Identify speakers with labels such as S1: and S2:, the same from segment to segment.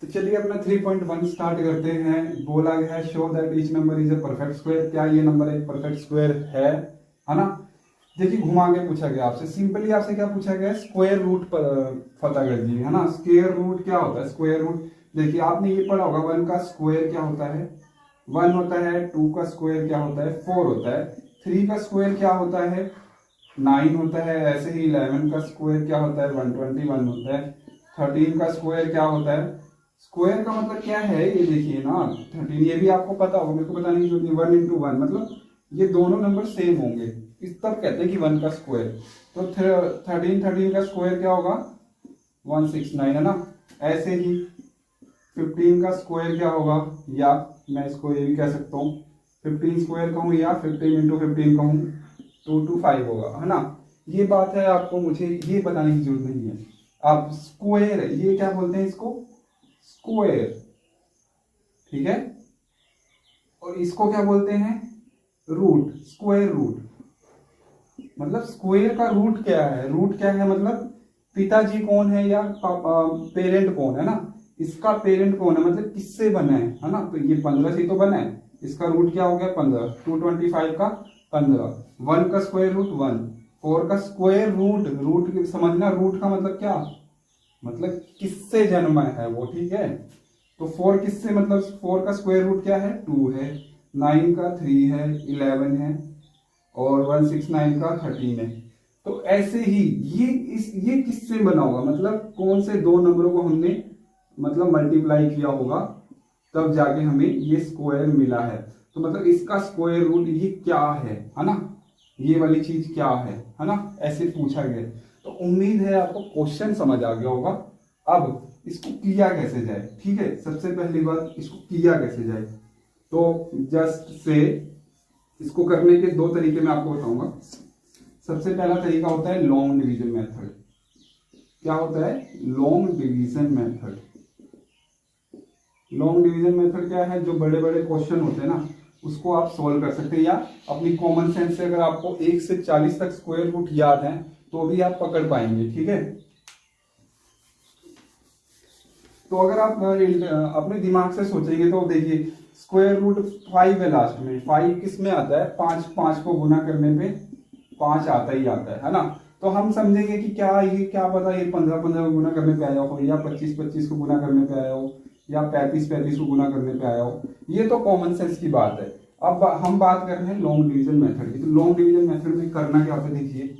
S1: तो चलिए अपना 3.1 स्टार्ट करते हैं। बोला गया है show that each number is a perfect square. क्या ये नंबर एक परफेक्ट स्क्वायर है ना। देखिए घुमा के पूछा गया आपसे, सिंपली आपसे क्या पूछा गया है, स्क्वायर रूट पर पता कर दीजिए, है ना। स्क्वायर रूट क्या होता है, स्क्वायर रूट देखिए आपने ये पढ़ा होगा, 1 का स्क्वायर क्या होता है 1 होता है, 2 का स्क्वायर क्या होता है 4 होता है, 3 का स्क्वायर क्या होता है 9 होता है, ऐसे ही 11 का स्क्वायर क्या होता है 121 होता है, 13 का स्क्वायर क्या होता है, स्क्वायर का मतलब क्या है ये देखिए ना 13, ये भी आपको पता होगा, मेरे को बताने की जरूरत नहीं। 1 इंटू 1 मतलब ये दोनों नंबर सेम होंगे, इस तब कहते हैं कि 1 का स्क्वायर। तो 13 का स्क्वायर क्या होगा 169, है ना। ऐसे ही 15 का स्क्वायर क्या होगा, या मैं इसको ये भी कह सकता हूँ 15 स्क्वायर कहूँ या 15 इंटू 15 कहूँ 225 होगा, है ना। ये बात है, आपको मुझे ये बताने की जरूरत नहीं है। अब स्क्वायर ये क्या बोलते हैं इसको, स्क्वायर, ठीक है। और इसको क्या बोलते हैं, रूट, स्क्वायर रूट। मतलब स्क्वायर का रूट क्या है, रूट क्या है मतलब पिताजी कौन है या पेरेंट कौन है ना। इसका पेरेंट कौन है मतलब किससे बना है ना। तो ये 15 से तो बना है, इसका रूट क्या हो गया 15, 225 का 15, 1 का स्क्वायर रूट 1, 4 का स्क्वायर रूट, रूट समझना, रूट का मतलब क्या, मतलब किससे जन्मा है वो, ठीक है। तो 4 किससे, मतलब 4 का स्क्वायर रूट क्या है 2 है, 9 का 3 है, 11 है, और 169 का 13 है। तो ऐसे ही ये किससे बना होगा, मतलब कौन से दो नंबरों को हमने मतलब मल्टीप्लाई किया होगा तब जाके हमें ये स्क्वायर मिला है। तो मतलब इसका स्क्वायर रूट ये क्या है ना, ये वाली चीज क्या है ना, ऐसे पूछा गया। तो उम्मीद है आपको क्वेश्चन समझ आ गया होगा। अब इसको किया कैसे जाए, ठीक है। सबसे पहली बात इसको किया कैसे जाए, तो जस्ट से इसको करने के दो तरीके मैं आपको बताऊंगा। सबसे पहला तरीका होता है लॉन्ग डिवीजन मेथड। क्या होता है, long division method. Long division method क्या है, जो बड़े बड़े क्वेश्चन होते हैं ना उसको आप सोल्व कर सकते हैं, या अपनी कॉमन सेंस से अगर आपको 1 से 40 तक स्क्वायर रूट याद है तो भी आप पकड़ पाएंगे, ठीक है। तो अगर आप अपने दिमाग से सोचेंगे तो देखिए स्क्वायर रूट 5 है लास्ट में, 5 किस में आता है 5, 5 को गुना करने पे 5 आता ही आता है ना। तो हम समझेंगे कि क्या ये, क्या पता ये 15 15 को गुना करने पे आया हो, या 25 25 को गुना करने पे आया हो, या 35 35 को गुना करने पे आया हो। ये तो कॉमन सेंस की बात है। अब हम बात कर रहे हैं लॉन्ग डिवीजन मेथड की। तो लॉन्ग डिवीजन मेथड में करना क्या होता है, देखिए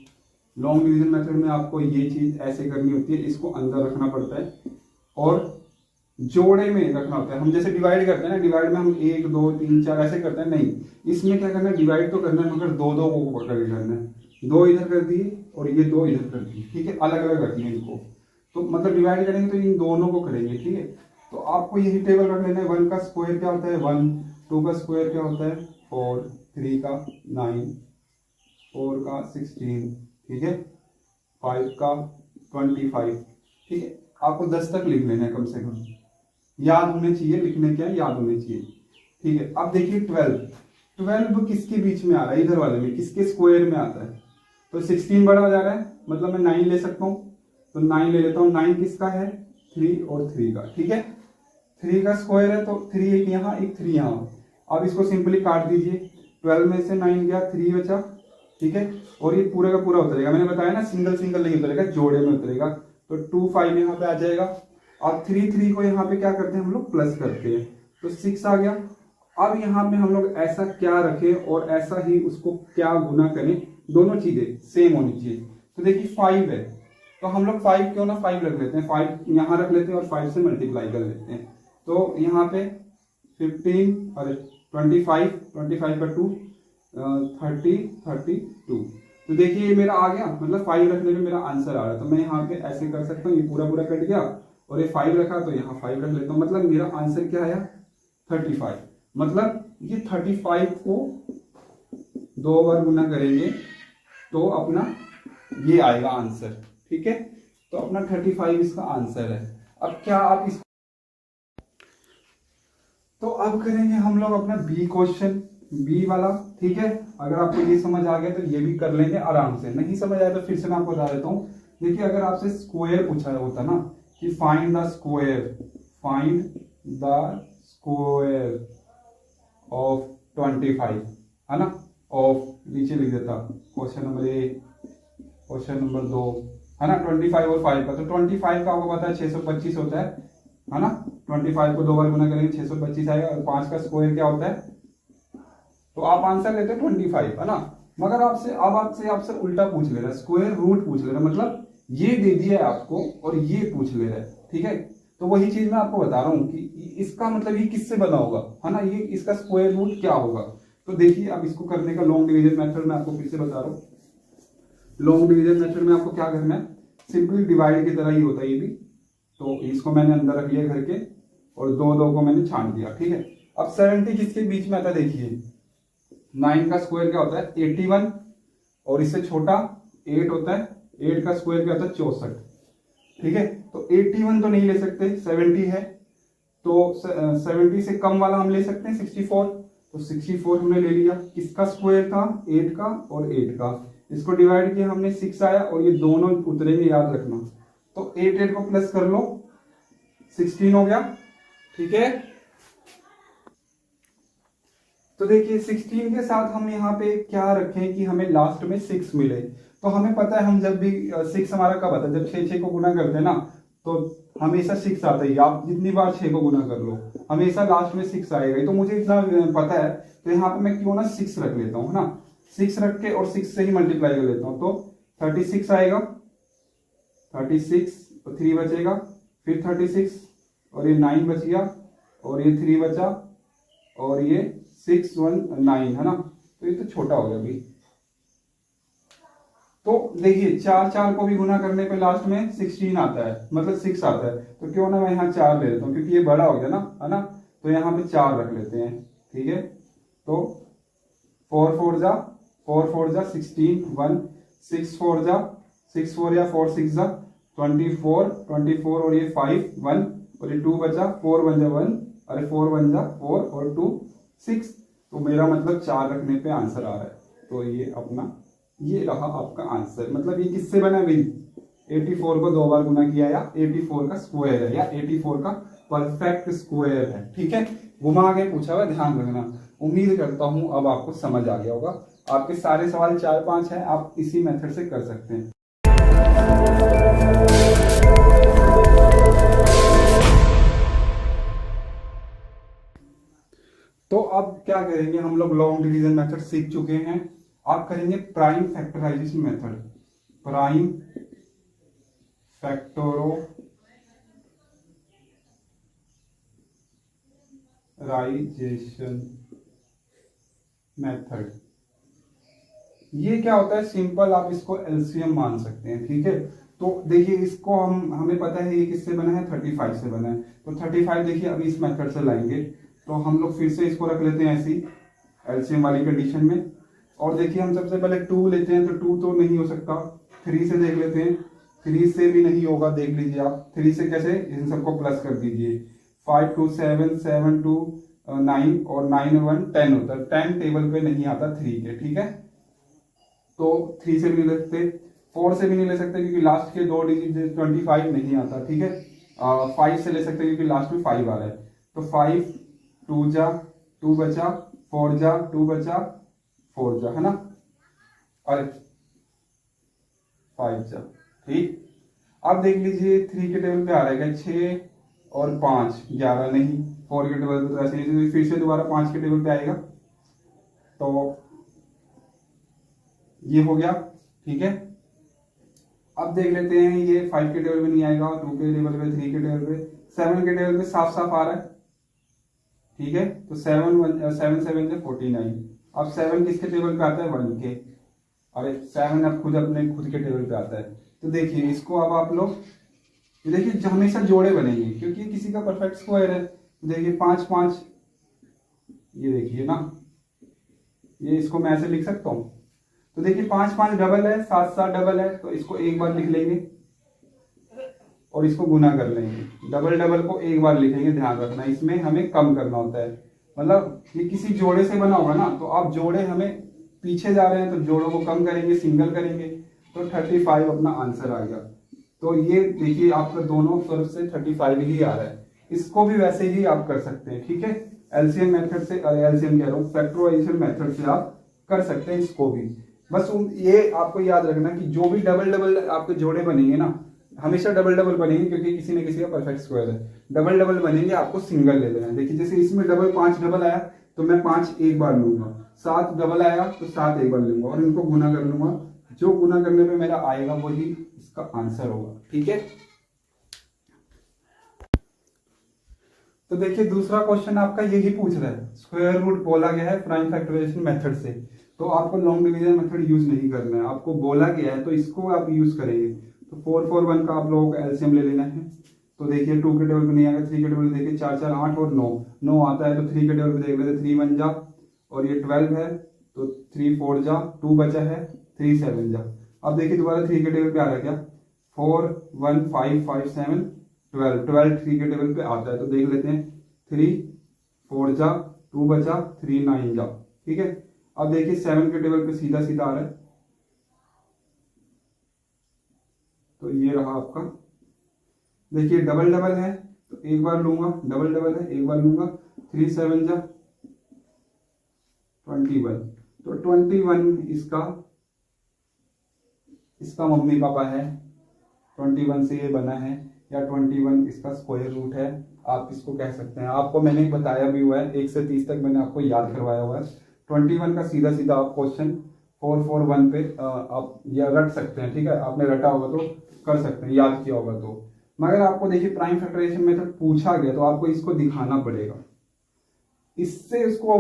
S1: लॉन्ग डिवीजन मेथड में आपको ये चीज ऐसे करनी होती है, इसको अंदर रखना पड़ता है और जोड़े में रखना होता है। हम जैसे डिवाइड करते हैं ना, डिवाइड में हम 1 2 3 4 ऐसे करते हैं, नहीं, इसमें क्या करना है, डिवाइड तो करना है मगर दो दो को पकड़ के करना है। 2 इधर कर दिए और ये 2 इधर कर दिए, ठीक है, अलग अलग रखनी है इनको। तो मतलब डिवाइड करेंगे तो इन दोनों को करेंगे, ठीक है। तो आपको यही टेबल रख लेना है। 1 का स्क्वायर क्या होता है 1, 2 का स्क्वायर क्या होता है 4, 3 का 9, 4 का 16, ठीक है, 5 का 25, ठीक है। आपको 10 तक लिख लेना है, कम से कम याद होने चाहिए, लिखने क्या याद होने चाहिए, ठीक है। अब देखिए 12 किसके बीच में आ रहा है, इधर वाले में, किसके स्क्वायर में आता है। तो 16 बड़ा हो जा रहा है, मतलब मैं 9 ले सकता हूँ, तो 9 ले लेता हूँ। 9 किसका है 3 और 3 का, ठीक है। 3 का स्क्वायर है तो 3 एक यहाँ एक 3 यहाँ। अब इसको सिंपली काट दीजिए, 12 में से 9 गया 3 बचा, ठीक है। और ये पूरा का पूरा उतरेगा, मैंने बताया ना सिंगल सिंगल नहीं उतरेगा, जोड़े में उतरेगा। तो 2 5 यहाँ पे आ जाएगा। अब 3 3 को यहाँ पे क्या करते हैं हम लोग प्लस करते हैं, तो 6 आ गया। अब यहाँ पे हम लोग ऐसा क्या रखें और ऐसा ही उसको क्या गुना करें, दोनों चीजें सेम होनी चाहिए। तो देखिए 5 है तो हम लोग 5 क्यों ना 5 रख लेते हैं, 5 यहाँ रख लेते हैं और 5 से मल्टीप्लाई कर लेते हैं। तो यहाँ पे 15 अरे 25, 25 का 2 30 32। तो देखिए ये मेरा आ गया, मतलब 5 रखने में मेरा आंसर आ रहा है। तो मैं यहाँ पे ऐसे कर सकता हूँ, ये पूरा पूरा कट गया और ये 5 रखा तो यहाँ 5 रख लेता हूँ, मतलब मेरा आंसर क्या आया 35। मतलब ये 35 को 2 बार गुना करेंगे तो अपना ये आएगा आंसर, ठीक है। तो अपना 35 इसका आंसर है। अब क्या आप इस, तो अब करेंगे हम लोग अपना बी क्वेश्चन, बी वाला, ठीक है। अगर आपको ये समझ आ गया तो ये भी कर लेंगे आराम से, नहीं समझ आया तो फिर से मैं आपको बता देता हूँ। देखिए अगर आपसे स्क्वायर पूछा होता ना कि find the square, find the square of 25, है ना। ऑफ नीचे लिख देता क्वेश्चन नंबर 1, क्वेश्चन नंबर 2, है ना। 25 और 5 का, तो 25 का आपको पता है 625 होता है ना। 25 को 2 बार गुना करेंगे 625 आएगा, और 5 का स्क्वायर क्या होता है, तो आप आंसर लेते हैं 25, है ना। मगर आपसे उल्टा पूछ ले रहा है, स्क्वायर रूट पूछ ले रहा है, मतलब ये दे दिया है आपको और ये पूछ ले रहा है, ठीक है। तो वही चीज मैं आपको बता रहा हूं कि इसका मतलब ये किससे बना होगा, है ना, ये इसका स्क्वायर रूट क्या होगा। तो देखिए अब इसको करने का लॉन्ग डिवीजन मेथड मैं आपको फिर से बता रहा हूँ। लॉन्ग डिवीजन मेथड में आपको क्या करना है, सिंपली डिवाइड की तरह ही होता है ये भी। तो इसको मैंने अंदर रख लिया घर के, और 2 को मैंने छांट दिया, ठीक है। अब 70 किसके बीच में आता है, देखिए 9 का स्क्वायर क्या होता है 81, और इससे छोटा 8 होता है, 8 का स्क्वायर क्या होता है 64, ठीक है। तो 81 तो नहीं ले सकते, 70 है, तो 70 से कम वाला हम ले सकते हैं 64, तो 64 हमने ले लिया। किसका स्क्वायर था, 8 का और 8 का, इसको डिवाइड किया हमने 6 आया, और ये दोनों उतरेंगे, याद रखना। तो 8 को प्लस कर लो, 16 हो गया, ठीक है। तो देखिए 16 के साथ हम यहाँ पे क्या रखें कि हमें लास्ट में 6 मिले। तो हमें पता है हम जब भी 6 हमारा कब आता है, जब 6 को गुना करते हैं ना, तो हमेशा 6 आता है। आप जितनी बार 6 को गुना कर लो हमेशा लास्ट में 6 आएगा। तो मुझे इतना पता है, तो यहाँ पे मैं क्यों ना 6 रख लेता हूँ, है ना। 6 रख के और 6 से ही मल्टीप्लाई कर लेता हूँ, तो 36 आएगा, 36 और 3 बचेगा, फिर 36 और ये 9 बच गया, और ये 3 बचा, और ये 6 1 9, है ना। तो ये तो छोटा हो गया भाई। तो देखिए 4 को भी गुना करने पे लास्ट में 16 आता है, मतलब 6 आता है। तो क्यों ना मैं यहाँ 4 ले लेता हूँ, क्योंकि ये बड़ा हो गया ना, है ना। तो यहाँ पे 4 रख लेते हैं, ठीक है। तो 4 4 जा 16 1, 6 4 जा 6 4 या 4 6 जा 24, और ये 5 1, और ये 2 बचा, 4 1 जा 1, अरे 4 1 जा 4, और 2 6। तो मेरा मतलब 4 रखने पे आंसर आ रहा है। तो ये अपना ये रहा आपका आंसर। मतलब ये किससे बना भाई, 84 को 2 बार गुना किया, या 84 का स्क्वायर है, या 84 का परफेक्ट स्क्वायर है, ठीक है। घुमा के पूछा हुआ, ध्यान रखना। उम्मीद करता हूं अब आपको समझ आ गया होगा। आपके सारे सवाल 4-5 हैं, आप इसी मेथड से कर सकते हैं। तो अब क्या करेंगे, हम लोग लॉन्ग डिवीजन मेथड सीख चुके हैं। आप करेंगे prime factorization method. Prime factorization method. ये क्या होता है, सिंपल आप इसको एलसीएम मान सकते हैं, ठीक है। तो देखिए इसको हमें पता है ये किससे बना है, 35 से बना है। तो 35 देखिए अभी इस मेथड से लाएंगे, तो हम लोग फिर से इसको रख लेते हैं ऐसी एलसीएम वाली कंडीशन में। और देखिए हम सबसे पहले 2 लेते हैं, तो 2 तो नहीं हो सकता। 3 से देख लेते हैं, 3 से भी नहीं होगा, देख लीजिए आप। 3 से कैसे, इन सबको प्लस कर दीजिए। 5 2 7 7 2 9, और 9 1 10 होता है। 10 टेबल पे नहीं आता 3 के, ठीक है। तो 3 से भी नहीं ले सकते, 4 से भी नहीं ले सकते, क्योंकि लास्ट के 2 डिजिट 25 नहीं आता, ठीक है। 5 से ले सकते हैं, क्योंकि लास्ट में 5 आ रहा है। तो 5 2 जा 2 बचा, 4 जा 2 बचा, 4 जा, है ना, अरे 5 जा, ठीक। अब देख लीजिए 3 के टेबल पे आ रहा है 6 और 5 11 नहीं, 4 के टेबल पे तो ऐसे नहीं, फिर से दोबारा 5 के टेबल पे आएगा। तो ये हो गया, ठीक है। अब देख लेते हैं ये 5 के टेबल पे नहीं आएगा, 2 के टेबल पे, 3 के टेबल पे, 7 के टेबल पे साफ साफ आ रहा है, ठीक है। तो 7 7 7 49। अब 7 किसके टेबल पे आता है, 1 के, अरे 7 अब खुद के टेबल पे आता है। तो देखिए इसको अब आप लोग देखिए हमेशा जोड़े बनेंगे, क्योंकि किसी का परफेक्ट स्क्वायर है। देखिए 5 5, ये देखिए ना, ये इसको मैं ऐसे लिख सकता हूं। तो देखिए 5 5 डबल है, 7 7 डबल है, तो इसको एक बार लिख लेंगे और इसको गुना कर लेंगे। डबल डबल को एक बार लिखेंगे, ध्यान रखना इसमें हमें कम करना होता है। मतलब ये किसी जोड़े से बना होगा ना, तो आप जोड़े हमें पीछे जा रहे हैं, तो जोड़ों को कम करेंगे, सिंगल करेंगे, तो 35 अपना आंसर आ गया। तो ये देखिए आपका दोनों तरफ से 35 ही आ रहा है। इसको भी वैसे ही आप कर सकते हैं, ठीक है। एलसीएम मेथड से, एलसीएम कह रहा हूँ, फैक्टराइजेशन मेथड से आप कर सकते हैं इसको भी। बस ये आपको याद रखना कि जो भी डबल डबल आपके जोड़े बनेंगे ना, हमेशा डबल डबल बनेंगे, क्योंकि किसी न किसी का परफेक्ट स्क्वायर है। डबल डबल बनेंगे, आपको सिंगल ले लेना है। देखिए जैसे इसमें डबल 5 डबल आया तो मैं 5 एक बार लूंगा, 7 डबल आया तो 7 एक बार लूंगा, और इनको गुना कर लूंगा। जो गुना करने पे मेरा आएगा वही इसका आंसर होगा, ठीक है। तो देखिए दूसरा क्वेश्चन आपका यही पूछ रहा है, स्क्वायर रूट बोला गया है प्राइम फैक्टराइजेशन मेथड से, तो आपको लॉन्ग डिवीजन मेथड यूज नहीं करना है, आपको बोला गया है तो इसको आप यूज करेंगे। तो 4 4 1 का आप लोगों को एलसीएम ले लेना है। तो देखिए 2 के टेबल पे नहीं आएगा, 3 के टेबल पे देखिए 4 4 8 और 9 9 आता है, तो 3 के टेबल पे देख लेते, 3 1 जा, और ये 12 है तो 3 4 जा, 2 बचा है, 3 7 जा। अब देखिए दोबारा 3 के टेबल पे आ रहा है क्या, 4 1 5 5 7 12 12 3 के टेबल पे आता है, तो देख लेते हैं 3 4 जा, 2 बचा, 3 9 जा, ठीक है। अब देखिए 7 के टेबल पे सीधा सीधा आ रहा है, तो ये रहा आपका। देखिए डबल डबल है तो एक बार लूंगा, डबल डबल है एक बार लूंगा, 3 7 जा 21, तो 21 इसका मम्मी पापा है, 21 से ये बना है, या 21 इसका स्क्वायर रूट है, आप इसको कह सकते हैं। आपको मैंने बताया भी हुआ है, 1 से 30 तक मैंने आपको याद करवाया हुआ है। 21 का सीधा सीधा आप क्वेश्चन 4 4 1 पे आप या रट सकते हैं, ठीक है। आपने रटा होगा तो कर सकते हैं, याद किया होगा तो। मगर आपको देखिए प्राइम फैक्टराइजेशन मेथड पूछा गया तो आपको इसको दिखाना पड़ेगा, इससे इसको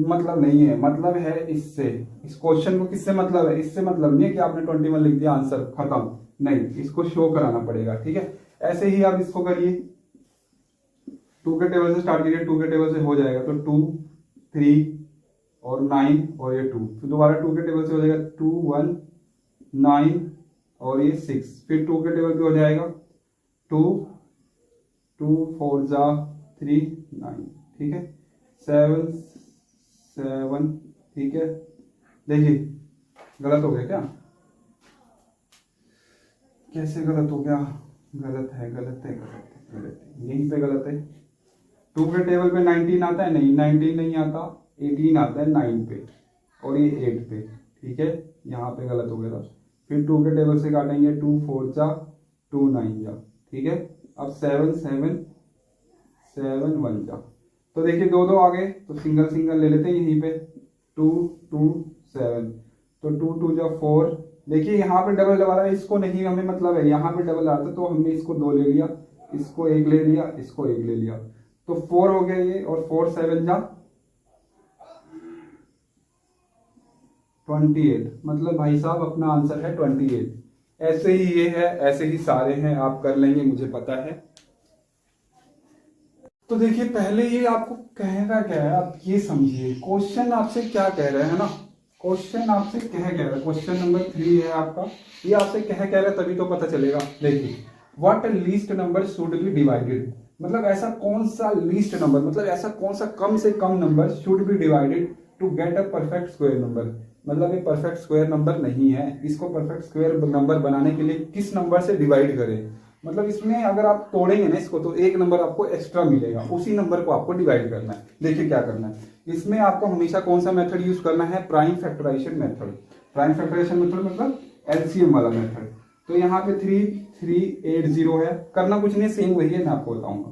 S1: मतलब नहीं है, मतलब है इससे, इस क्वेश्चन को किससे मतलब है, इससे मतलब नहीं है कि आपने 21 लिख दिया आंसर खत्म, नहीं, इसको शो कराना पड़ेगा, ठीक है। ऐसे ही आप इसको करिए, 2 के टेबल से स्टार्ट करिए, 2 के टेबल से हो जाएगा तो 2 3 और 9 और ये 2, फिर दोबारा 2 के टेबल से हो जाएगा 2 1 9 और ये 6, फिर 2 के टेबल पे हो जाएगा 2 2 4 जा 3 9, ठीक है, 7 7, ठीक है। देखिए गलत हो गया क्या, कैसे गलत हो गया, गलत है गलत है गलत है गलत है, यहीं पे गलत है। 2 के टेबल पे 19 आता है, नहीं 19 नहीं आता, 18 आता है 9 पे, और ये 8 पे, ठीक है, यहाँ पे गलत हो गया था। फिर 2 के टेबल से काटेंगे, 2 4 जा 2 9 जा, ठीक है। अब 7 7 7 1 जा, तो देखिए 2 2 आ गए, तो सिंगल सिंगल ले लेते हैं यहीं पे, 2 2 7, तो 2 2 जा 4। देखिए यहाँ पे डबल डबल है, इसको नहीं हमें मतलब है, यहाँ पे डबल आता तो हमने इसको 2 ले लिया, इसको 1 ले लिया, इसको 1 ले लिया, तो 4 हो गया ये, और 4 7 जा 28, मतलब भाई साहब अपना आंसर है 28। ऐसे ही ये है, ऐसे ही सारे हैं, आप कर लेंगे मुझे पता है। तो देखिए पहले ये आपको कहना क्या है, आप ये समझिए क्वेश्चन आपसे क्या कह रहे हैं ना, क्वेश्चन आपसे कह रहा है, क्वेश्चन नंबर 3 है आपका, ये आपसे कह रहा है तभी तो पता चलेगा। देखिए what least number should be divided, मतलब ऐसा कौन सा लीस्ट नंबर, मतलब ऐसा कौन सा कम से कम number should be divided to get a perfect square number, मतलब ये परफेक्ट स्क्वायर नंबर नहीं है, इसको परफेक्ट स्क्वायर नंबर बनाने के लिए किस नंबर से डिवाइड करें, मतलब इसमें अगर आप तोड़ेंगे ना इसको तो एक नंबर आपको एक्स्ट्रा मिलेगा, उसी नंबर को आपको डिवाइड करना है। देखिए क्या करना है, इसमें आपको हमेशा कौन सा मेथड यूज करना है, prime factorization method. Prime factorization method मतलब एलसीएम वाला मेथड। तो यहाँ पे 3 3 8 0 है, करना कुछ नहीं, सेम वही है, मैं आपको बताऊंगा।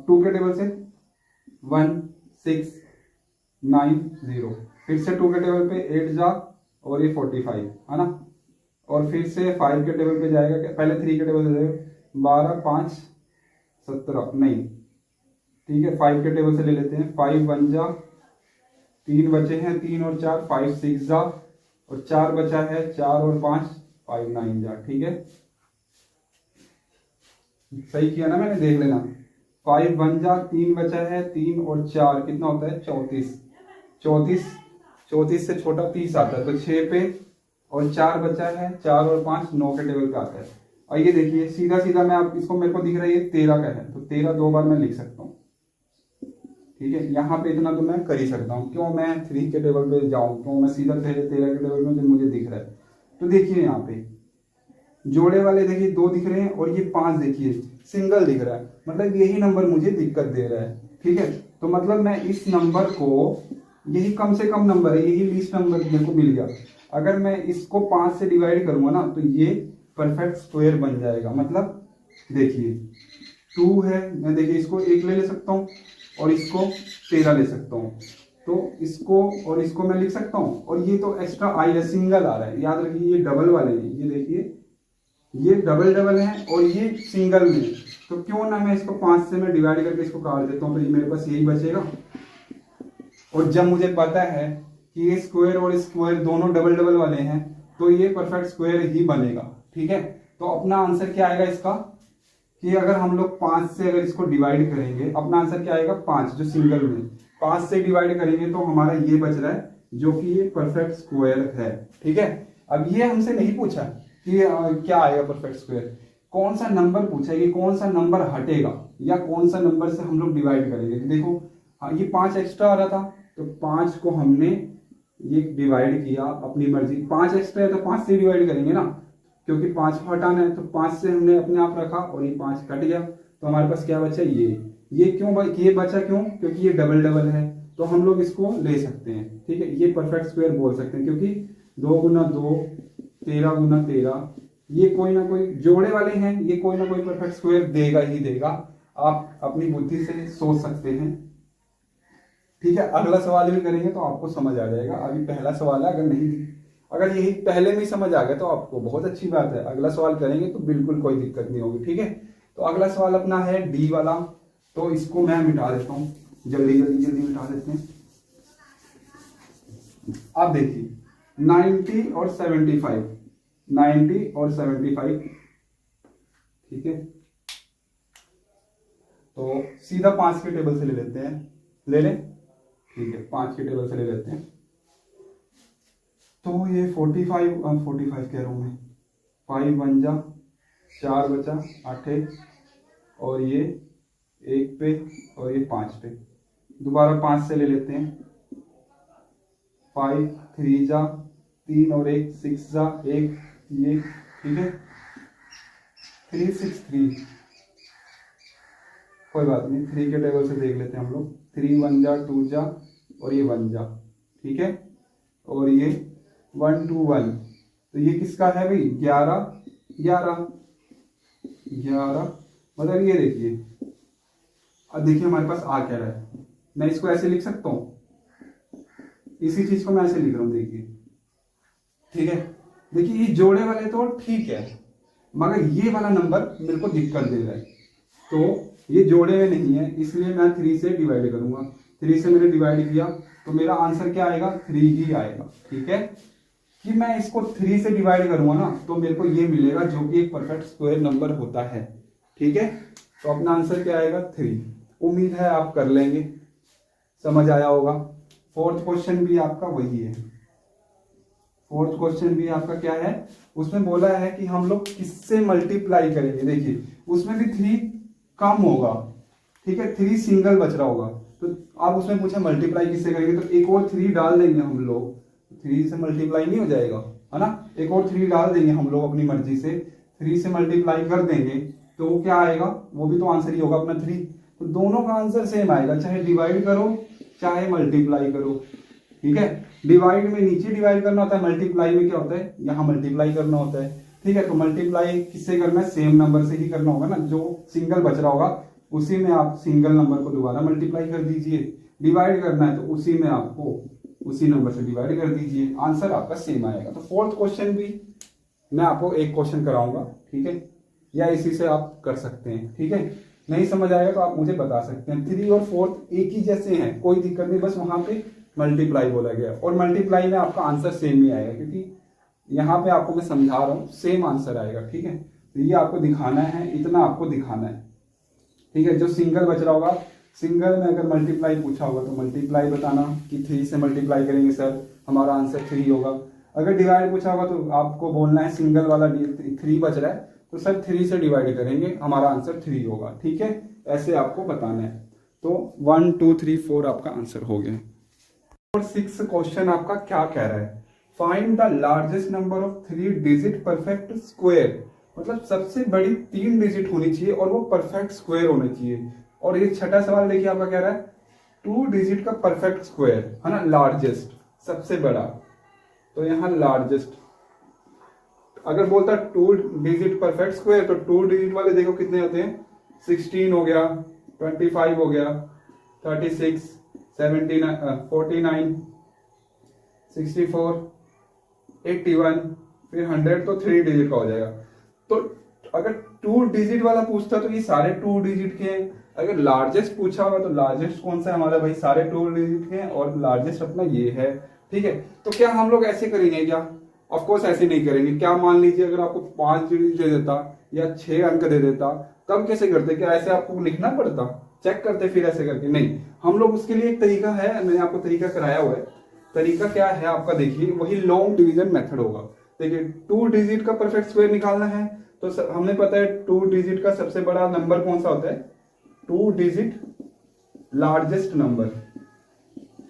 S1: 2 के टेबल से 1 6 9 0, फिर से 2 के टेबल पे 8 जा, और ये 45 है ना, और फिर से 5 के टेबल पे जाएगा, पहले 3 के टेबल से जाएगा 12 5 17, नहीं ठीक है, 5 के टेबल से ले लेते हैं, 5 1 जा, 3 बचे हैं, 3 और 4 5 6 जा, और 4 बचा है, 4 और 5 5 9 जा, ठीक है, सही किया ना मैंने, देख लेना। 5 1 जा, 3 बचा है, 3 और 4 कितना होता है 34, 34 34 से छोटा 30 आता है, तो 6 पे, और 4 बचा है, 4 और 5 9 के टेबल पे आता है। और ये देखिए सीधा सीधा मैं आप इसको, मेरे को दिख रहा है ये 13 का है, तो 13 2 बार मैं लिख सकता हूँ, ठीक है। यहाँ पे इतना तो मैं कर ही सकता हूँ, क्यों मैं 3 के टेबल पे जाऊँ, क्यों मैं सीधा 13 के टेबल में मुझे दिख रहा है। तो देखिए यहाँ पे जोड़े वाले देखिए 2 दिख रहे हैं और ये 5 देखिए सिंगल दिख रहा है, मतलब यही नंबर मुझे दिक्कत दे रहा है। ठीक है, तो मतलब मैं इस नंबर को, यही कम से कम नंबर है, यही लीस्ट नंबर मेरे को मिल गया, अगर मैं इसको 5 से डिवाइड करूंगा ना तो ये परफेक्ट स्क्वायर बन जाएगा। मतलब देखिए 2 है, मैं देखिए इसको 1 ले सकता हूँ और इसको 13 ले सकता हूँ, तो इसको और इसको मैं लिख सकता हूँ। और ये तो एक्स्ट्रा आई है, सिंगल आ रहा है, याद रखिए ये डबल वाले हैं, ये देखिए ये डबल डबल है और ये सिंगल में, तो क्यों ना मैं इसको 5 से मैं डिवाइड करके इसको काट देता हूँ, तो ये मेरे पास यही बचेगा। और जब मुझे पता है कि ये स्क्वायर और स्क्वायर दोनों डबल डबल वाले हैं, तो ये परफेक्ट स्क्वायर ही बनेगा। ठीक है, तो अपना आंसर क्या आएगा इसका, कि अगर हम लोग 5 से अगर इसको डिवाइड करेंगे, अपना आंसर क्या आएगा 5, जो सिंगल में 5 से डिवाइड करेंगे तो हमारा ये बच रहा है, जो कि ये परफेक्ट स्क्वायर है। ठीक है, अब ये हमसे नहीं पूछा कि क्या आएगा परफेक्ट स्क्वायर, कौन सा नंबर पूछा है कि कौन सा नंबर हटेगा या कौन सा नंबर से हम लोग डिवाइड करेंगे। तो देखो ये 5 एक्स्ट्रा आ रहा था, तो 5 को हमने ये डिवाइड किया अपनी मर्जी, 5 एक्स्ट्रा है तो 5 से डिवाइड करेंगे ना, क्योंकि 5 को हटाना है, तो 5 से हमने अपने आप रखा और ये 5 कट गया, तो हमारे पास क्या बचा ये क्यों ये बचा, क्यों, क्योंकि ये डबल डबल है, तो हम लोग इसको ले सकते हैं। ठीक है, ये परफेक्ट स्क्वायर बोल सकते हैं, क्योंकि 2 गुना 2 13 गुना 13, ये कोई ना कोई जोड़े वाले हैं, ये कोई ना कोई परफेक्ट स्क्वायर देगा ही देगा, आप अपनी बुद्धि से सोच सकते हैं। ठीक है, अगला सवाल भी करेंगे तो आपको समझ आ जाएगा, अभी पहला सवाल है, अगर यही पहले में ही समझ आ गया तो आपको बहुत अच्छी बात है, अगला सवाल करेंगे तो बिल्कुल कोई दिक्कत नहीं होगी। ठीक है, तो अगला सवाल अपना है डी वाला, तो इसको मैं मिटा देता हूँ, जल्दी जल्दी जल्दी मिटा देते हैं। आप देखिए 90 और 75, 90 और 75, ठीक है, तो सीधा 5 के टेबल से ले लेते हैं, ले लें, ठीक है 5 के टेबल से ले लेते हैं। तो ये 45 कह रहा हूं मैं, 5 बन जा, 4 बचा, 8 और ये 1 पे और ये 5 पे, दोबारा 5 से ले लेते हैं, 5 3 जा, 3 और 1 6 जा, 1 ये, ठीक है 3 6 3, कोई बात नहीं, 3 के टेबल से देख लेते हैं हम लोग, 3 1 जा, 2 जा और ये 1 जा, ठीक है, और ये 1 2 1, तो ये किसका है भाई 11 11 11, मतलब ये देखिए, अब देखिए हमारे पास आ क्या रहा है, मैं इसको ऐसे लिख सकता हूं, इसी चीज को मैं ऐसे लिख रहा हूं, देखिए ठीक है, देखिए ये जोड़े वाले तो ठीक है, मगर ये वाला नंबर मेरे को दिक्कत दे रहा है, तो ये जोड़े में नहीं है, इसलिए मैं 3 से डिवाइड करूंगा, 3 से मैंने डिवाइड किया तो मेरा आंसर क्या आएगा 3 ही आएगा। ठीक है, कि मैं इसको 3 से डिवाइड करूंगा ना तो मेरे को ये मिलेगा, जो कि एक परफेक्ट स्क्वायर नंबर होता है। ठीक है, तो अपना आंसर क्या आएगा 3। उम्मीद है आप कर लेंगे, समझ आया होगा। फोर्थ क्वेश्चन भी आपका वही है, फोर्थ क्वेश्चन भी आपका क्या है, उसमें बोला है कि हम लोग किससे मल्टीप्लाई करेंगे, देखिए उसमें भी 3 कम होगा, ठीक है 3 सिंगल बच रहा होगा, तो आप उसमें पूछा मल्टीप्लाई किससे करेंगे, तो एक और 3 डाल देंगे हम लोग, 3 से मल्टीप्लाई नहीं हो जाएगा है ना, एक और 3 डाल देंगे हम लोग अपनी मर्जी से, 3 से मल्टीप्लाई कर देंगे तो वो क्या आएगा, वो भी तो आंसर ही होगा अपना 3, तो दोनों का आंसर सेम आएगा, चाहे डिवाइड करो चाहे मल्टीप्लाई करो। ठीक है, डिवाइड में नीचे डिवाइड करना होता है, मल्टीप्लाई में क्या होता है यहाँ मल्टीप्लाई करना होता है। ठीक है, तो मल्टीप्लाई किससे करना है, सेम नंबर से ही करना होगा ना, जो सिंगल बच रहा होगा उसी में आप सिंगल नंबर को दोबारा मल्टीप्लाई कर दीजिए, डिवाइड करना है तो उसी में आपको उसी नंबर से डिवाइड कर दीजिए, आंसर आपका सेम आएगा। तो फोर्थ क्वेश्चन भी मैं आपको एक क्वेश्चन कराऊंगा, ठीक है, या इसी से आप कर सकते हैं। ठीक है, नहीं समझ आएगा तो आप मुझे बता सकते हैं। 3 और 4 एक ही जैसे हैं, कोई दिक्कत नहीं, बस वहां पे मल्टीप्लाई बोला गया और मल्टीप्लाई में आपका आंसर सेम ही आएगा, क्योंकि यहाँ पे आपको मैं समझा रहा हूँ सेम आंसर आएगा। ठीक है, तो ये आपको दिखाना है, इतना आपको दिखाना है। ठीक है, जो सिंगल बच रहा होगा, सिंगल में अगर मल्टीप्लाई पूछा होगा तो मल्टीप्लाई बताना कि 3 से मल्टीप्लाई करेंगे सर हमारा आंसर 3 होगा। अगर डिवाइड पूछा होगा तो आपको बोलना है सिंगल वाला 3 बच रहा है तो सर 3 से डिवाइड करेंगे हमारा आंसर 3 होगा। ठीक है, ऐसे आपको बताना है। तो 1 2 3 4 आपका आंसर हो गया। और 6 क्वेश्चन आपका क्या कह रहा है, find the largest number of 3 digit perfect square मतलब सबसे बड़ी 3 डिजिट होनी चाहिए और वो परफेक्ट स्क्वायर होना चाहिए। और ये छठा सवाल देखिए आपका कह रहा है 2 डिजिट का परफेक्ट स्क्वायर, है ना, लार्जेस्ट, सबसे बड़ा। तो यहाँ लार्जेस्ट अगर बोलता 2 डिजिट परफेक्ट स्क्वायर, तो 2 डिजिट वाले देखो कितने होते हैं, 16 हो गया, 25 हो गया, 36, 79, 49, 64, 81, फिर 100, तो 3 डिजिट का हो जाएगा। तो अगर 2 डिजिट वाला पूछता तो ये सारे 2 डिजिट के हैं। अगर लार्जेस्ट पूछा होगा तो लार्जेस्ट कौन सा है हमारा भाई, सारे 2 डिजिट के हैं, और लार्जेस्ट अपना ये है। ठीक है, तो क्या हम लोग ऐसे करेंगे क्या? ऑफ कोर्स ऐसे नहीं करेंगे। क्या मान लीजिए अगर आपको 5 डिजिट दे देता या 6 अंक दे देता, तब कैसे करते? क्या ऐसे आपको लिखना पड़ता, चेक करते फिर ऐसे करके? नहीं, हम लोग उसके लिए एक तरीका है, मैंने आपको तरीका कराया हुआ है। तरीका क्या है आपका, देखिए वही लॉन्ग डिवीजन मेथड होगा। देखिए 2 डिजिट का परफेक्ट स्क्वायर निकालना है तो हमें पता है 2 डिजिट का सबसे बड़ा नंबर कौन सा होता है, 2 डिजिट लार्जेस्ट नंबर।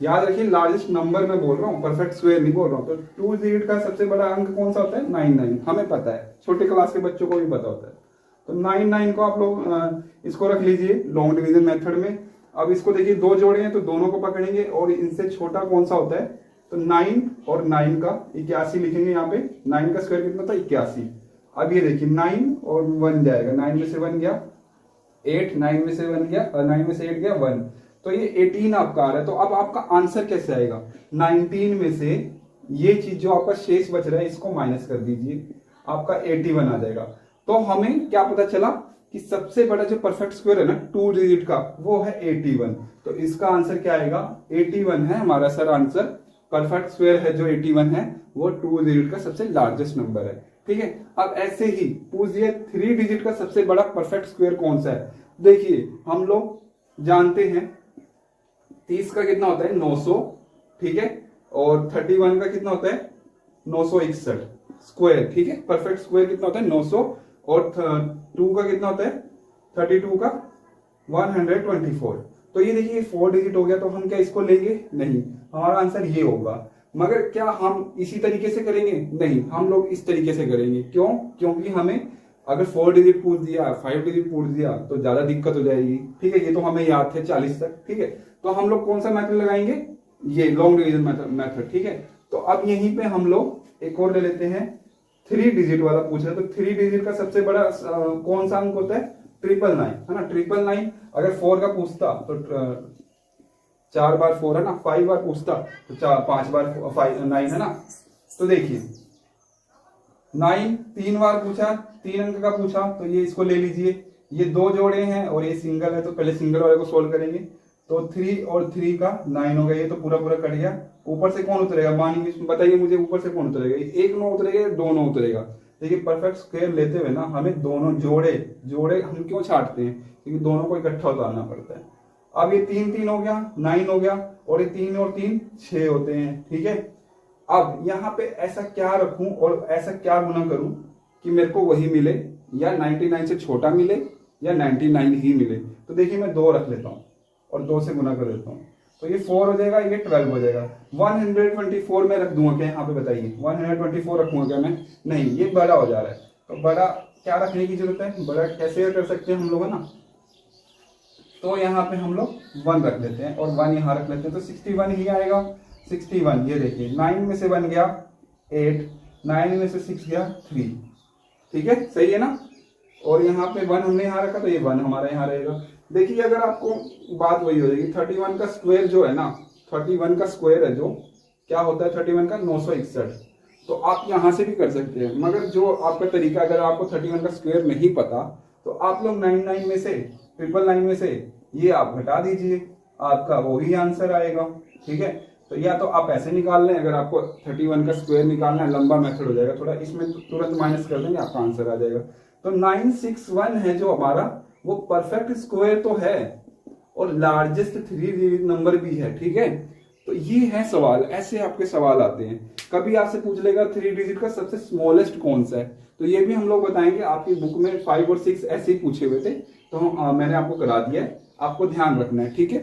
S1: याद रखिए लार्जेस्ट नंबर मैं बोल रहा हूँ, परफेक्ट स्क्वायर नहीं बोल रहा हूँ। तो 2 डिजिट का सबसे बड़ा अंक कौन सा होता है, 99, हमें पता है, छोटे क्लास के बच्चों को भी पता होता है। तो 99 को आप लोग इसको रख लीजिए लॉन्ग डिवीजन मेथड में। अब इसको देखिए 2 जोड़े हैं तो दोनों को पकड़ेंगे, और इनसे छोटा कौन सा होता है, तो 9 और 9 का 81 लिखेंगे यहाँ पे। 9 का स्क्वायर कितना था, 81। अब ये देखिए 9 और 1 जाएगा, 9 में से 1 गया 8, 9 में से 1 गया, 9 में से 8 गया 1, तो ये 18 आपका आ रहा है। तो अब आपका आंसर कैसे आएगा, 19 में से ये चीज जो आपका शेष बच रहा है इसको माइनस कर दीजिए, आपका 81 आ जाएगा। तो हमें क्या पता चला कि सबसे बड़ा जो परफेक्ट स्क्वायर है ना 2 डिजिट का, वो है 81। तो इसका आंसर क्या आएगा, 81 है हमारा सर आंसर। परफेक्ट स्क्वायर है जो 81 है, वो 2 डिजिट का सबसे लार्जेस्ट नंबर है। ठीक है, अब ऐसे ही पूछ दिए 3 डिजिट का सबसे बड़ा परफेक्ट स्क्वायर कौन सा है। देखिए हम लोग जानते हैं 30 का कितना होता है, 900, ठीक है, और 31 का कितना होता है, 961 स्क्वायर। ठीक है, परफेक्ट स्क्वायर कितना होता है, 900, और 2 का कितना होता है, 32 का 124। तो ये देखिए 4 डिजिट हो गया, तो हम क्या इसको लेंगे, नहीं, हमारा आंसर ये होगा। मगर क्या हम इसी तरीके से करेंगे, नहीं, हम लोग इस तरीके से करेंगे। क्यों? क्योंकि हमें अगर 4 डिजिट पूछ दिया, 5 डिजिट पूछ दिया तो ज्यादा दिक्कत हो जाएगी। ठीक है, ये तो हमें याद थे 40 तक। ठीक है, तो हम लोग कौन सा मेथड लगाएंगे, ये लॉन्ग डिवीजन मेथड। ठीक है, तो अब यहीं पे हम लोग एक और ले लेते हैं, 3 डिजिट वाला पूछ रहे, तो 3 डिजिट का सबसे बड़ा कौन सा अंक होता है, 999, है ना, 999। अगर 4 का पूछता तो 4 बार 4 है ना, 5 बार पूछता तो 5 बार 9 है ना। तो देखिए 9 3 बार पूछा, 3 अंक का पूछा, तो ये इसको ले लीजिए। ये 2 जोड़े हैं और ये सिंगल है, तो पहले सिंगल वाले को सोल्व करेंगे। तो 3 और 3 का 9 हो गया, ये तो पूरा पूरा कट गया। ऊपर से कौन उतरेगा, मानिए बताइए मुझे, ऊपर से कौन उतरेगा, 1 9 उतरेगा या 2 9 उतरेगा। देखिए परफेक्ट स्क्वायर लेते हुए ना हमें दोनों जोड़े हम क्यों छाटते हैं, क्योंकि दोनों को इकट्ठा उतारना पड़ता है। अब ये 3 3 हो गया, 9 हो गया, और ये 3 और 3 6 होते हैं। ठीक है, अब यहाँ पे ऐसा क्या रखूं और ऐसा क्या गुना करूं कि मेरे को वही मिले, या 99 से छोटा मिले या 99 ही मिले। तो देखिए मैं 2 रख लेता हूं और 2 से गुना कर देता हूं, तो ये 4 हो जाएगा, ये 12 हो जाएगा। 124 में रख दूंगा क्या, यहाँ पे बताइए, 124 रखूंगा क्या मैं, नहीं, ये बड़ा हो जा रहा है। तो बड़ा क्या रखने की जरूरत है, बड़ा कैसे कर सकते हैं हम लोग, है ना। तो यहाँ पे हम लोग 1 रख लेते हैं और 1 यहाँ रख लेते हैं, तो 61 ही आएगा। 61, ये देखिए 9 में से 1 गया 8, 9 में से 6 गया 3। ठीक है, सही है ना। और यहाँ पे 1 हमने यहाँ रखा, तो ये 1 हमारा यहाँ रहेगा। देखिए अगर आपको बात वही हो जाएगी, 31 का स्क्वायर जो है ना, 31 का स्क्वायर है जो क्या होता है, 31 का 961। तो आप यहाँ से भी कर सकते हैं, मगर जो आपका तरीका, अगर आपको 31 का स्क्वायर नहीं पता तो आप लोग 99 में से 999 में से ये आप घटा दीजिए, आपका वही आंसर आएगा। ठीक है, तो या तो आप ऐसे निकाल लें, अगर आपको 31 का स्क्वायर निकालना है, लंबा मेथड हो जाएगा थोड़ा, इसमें तुरंत माइनस कर देंगे, आपका आंसर आ जाएगा। तो 961 है जो हमारा, वो परफेक्ट स्क्वायर तो है और लार्जेस्ट 3 डिजिट नंबर भी है। ठीक है, तो ये है सवाल, ऐसे आपके सवाल आते हैं। कभी आपसे पूछ लेगा 3 डिजिट का सबसे स्मॉलेस्ट कौन सा है, तो ये भी हम लोग बताएंगे। आपकी बुक में 5 और 6 ऐसे ही पूछे हुए थे, तो मैंने आपको करा दिया है, आपको ध्यान रखना है। ठीक है।